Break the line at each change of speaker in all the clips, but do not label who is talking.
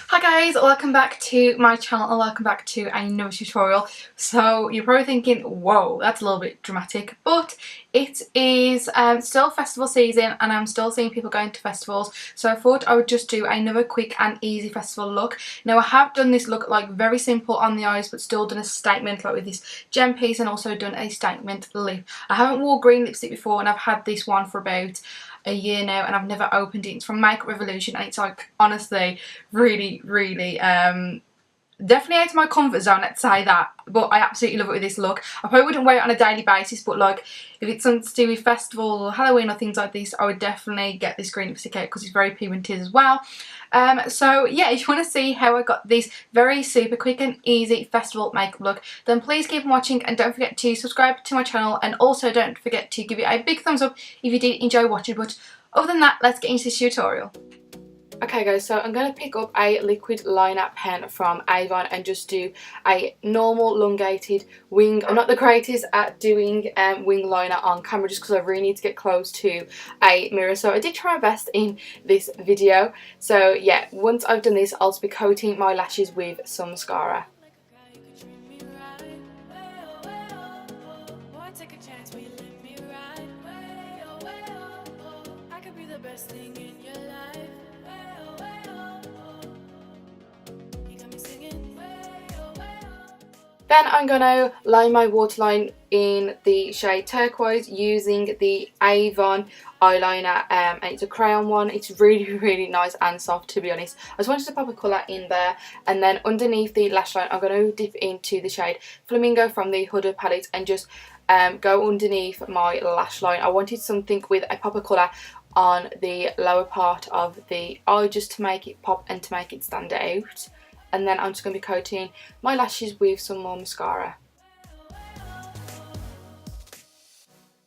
Hi guys, welcome back to my channel and welcome back to another tutorial. So you're probably thinking, whoa, that's a little bit dramatic, but it is still festival season and I'm still seeing people going to festivals, so I thought I would just do another quick and easy festival look. Now I have done this look like very simple on the eyes but still done a statement like with this gem piece and also done a statement lip. I haven't worn green lipstick before and I've had this one for about a year now and I've never opened it. It's from Makeup Revolution and it's like honestly really definitely out of my comfort zone, let's say that, but I absolutely love it with this look. I probably wouldn't wear it on a daily basis, but like if it's something to do with festival or Halloween or things like this, I would definitely get this green lipstick out because it's very pigmented as well. So yeah, if you want to see how I got this very super quick and easy festival makeup look, then please keep on watching and don't forget to subscribe to my channel and also don't forget to give it a big thumbs up if you did enjoy watching. But other than that, let's get into this tutorial. Okay guys, so I'm going to pick up a liquid liner pen from Avon and just do a normal elongated wing. I'm not the greatest at doing wing liner on camera just because I really need to get close to a mirror, so I did try my best in this video. So yeah, once I've done this I'll just be coating my lashes with some mascara. Then I'm going to line my waterline in the shade Turquoise using the Avon eyeliner, and it's a crayon one. It's really nice and soft, to be honest. I just wanted to pop a colour in there, and then underneath the lash line I'm going to dip into the shade Flamingo from the Huda palette and just go underneath my lash line. I wanted something with a pop of colour on the lower part of the eye just to make it pop and to make it stand out. And then I'm just going to be coating my lashes with some more mascara.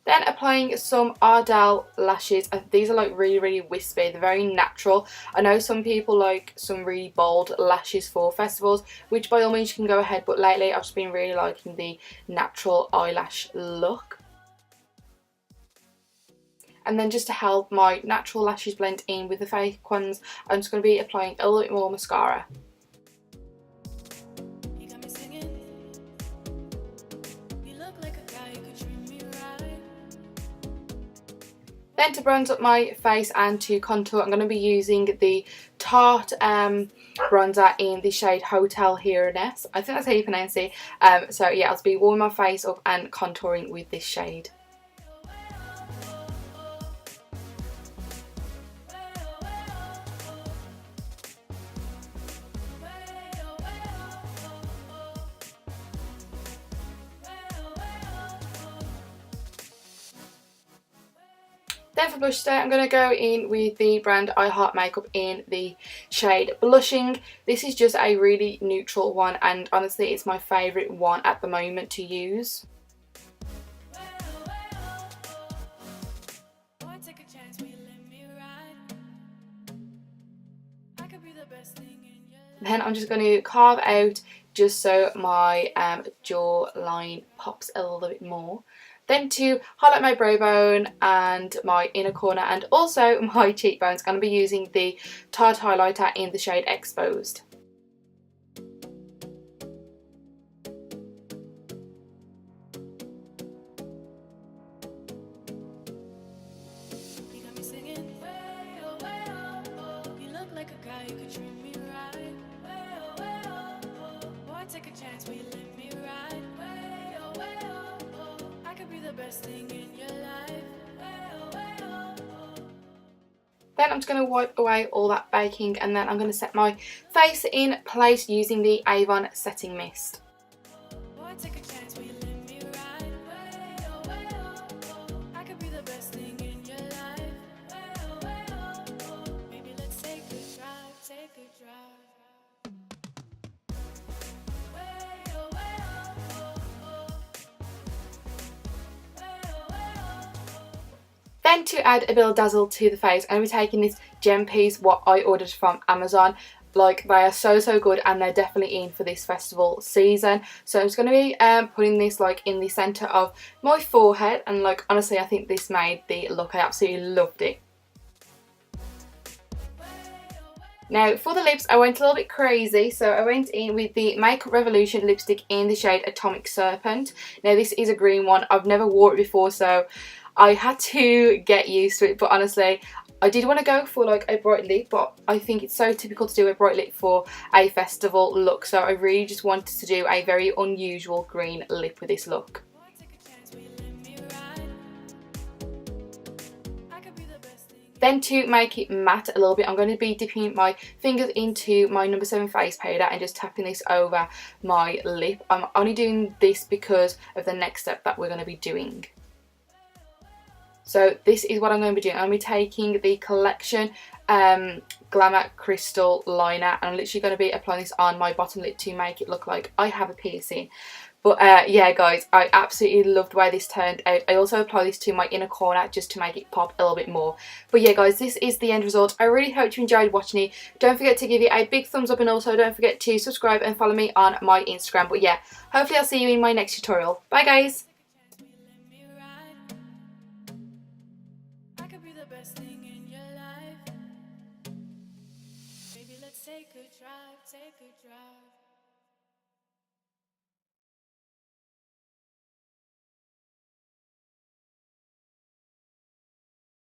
Then applying some Ardell lashes. These are like really wispy, they're very natural. I know some people like some really bold lashes for festivals, which by all means you can go ahead, but lately I've just been really liking the natural eyelash look. And then just to help my natural lashes blend in with the fake ones, I'm just going to be applying a little bit more mascara. Then to bronze up my face and to contour, I'm going to be using the Tarte bronzer in the shade Hotel Heiress. I think that's how you pronounce it. So yeah, I'll be warming my face up and contouring with this shade. Then for blush today, I'm going to go in with the brand I Heart Makeup in the shade Blushing. This is just a really neutral one and honestly it's my favourite one at the moment to use. Then I'm just going to carve out just so my jawline pops a little bit more. Then to highlight my brow bone and my inner corner and also my cheekbones, I'm going to be using the Tarte highlighter in the shade Exposed. Then I'm just going to wipe away all that baking and then I'm going to set my face in place using the Avon Setting Mist. Then to add a bit of dazzle to the face, I'm going to be taking this gem piece, what I ordered from Amazon. Like, they are so good and they're definitely in for this festival season. So I'm just going to be putting this like in the centre of my forehead, and like honestly I think this made the look. I absolutely loved it. Now for the lips, I went a little bit crazy, so I went in with the Makeup Revolution lipstick in the shade Atomic Serpent. Now this is a green one. I've never wore it before, so I had to get used to it, but honestly I did want to go for like a bright lip, but I think it's so typical to do a bright lip for a festival look, so I really just wanted to do a very unusual green lip with this look. Then to make it matte a little bit, I'm going to be dipping my fingers into my number 7 face powder and just tapping this over my lip. I'm only doing this because of the next step that we're going to be doing. So this is what I'm going to be doing. I'm going to be taking the Collection Glamour Crystal Liner, and I'm literally going to be applying this on my bottom lip to make it look like I have a piercing. But yeah guys, I absolutely loved the way this turned out. I also apply this to my inner corner just to make it pop a little bit more. But yeah guys, this is the end result. I really hope you enjoyed watching it. Don't forget to give it a big thumbs up, and also don't forget to subscribe and follow me on my Instagram. But yeah, hopefully I'll see you in my next tutorial. Bye guys! Take a drive.